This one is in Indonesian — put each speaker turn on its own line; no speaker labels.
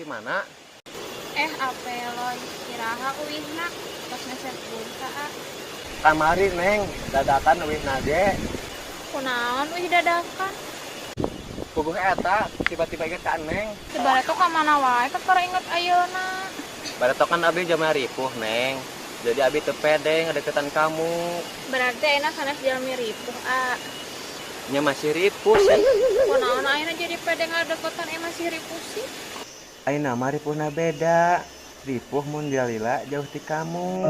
mana?
Ape lo istirahat uihna pas ngeset bursa.
Kamari Neng, dadakan euih nage.
Kunaon uih dadakan?
Puguh eta tiba-tiba inget ka Neng.
Sebenarnya tuh kemana wae kekara inget ayeuna.
Baretokan abi jam ripuh Neng. Jadi abi teu pede ngadeketan kamu.
Berarti enak sanes jalmi ripuh
Nya masih ripuh sih.
Kunaon ayeuna jadi pede ngadeketan masih ripuh sih.
Ayeuna mah ripuhna beda. Ripuh mun jalila jauh ti kamu.